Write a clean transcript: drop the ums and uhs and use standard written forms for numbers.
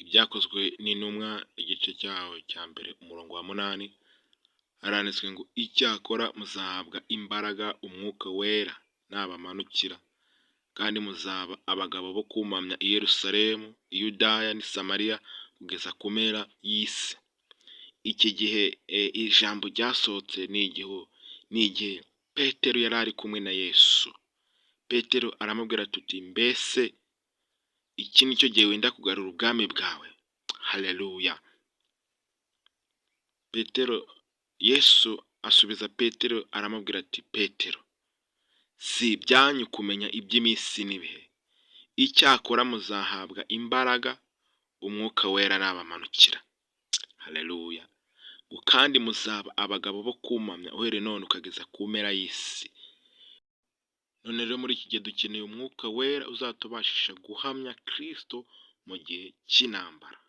Ibyakozwe n'intumwa igice cyaho cya mbere umurongo wa 8 haranditswe ngo icyakora muzahabwa imbaraga umwuka wera nabamanukira, kandi muzaba abagabo bo kumamya i Yerusalemu, i Yudaya n'i Samariya kugeza ku mpera y'isi. Iki gihe ijambo ryasohotse ni igihe Petero yari ari kumwe na Yesu. Petero aramubwira tuti mbese iki nicyo gihe wenda kugarura ubwami bwawe? Haleluya. Yesu asubiza Petero aramubwira ati Petero, si ibyanyu kumenya iby'iminsi n'ibihe, icyakora muzahabwa imbaraga umwuka wera nabamanukira. Haleluya. Kandi muzaba abagabo bo kumamya uhereye none ukageza ku mpera y'isi. None rero muri iki gihe dukeneye umwuka wera uzatubashisha guhamya Kristo mu gihe cy'intambara.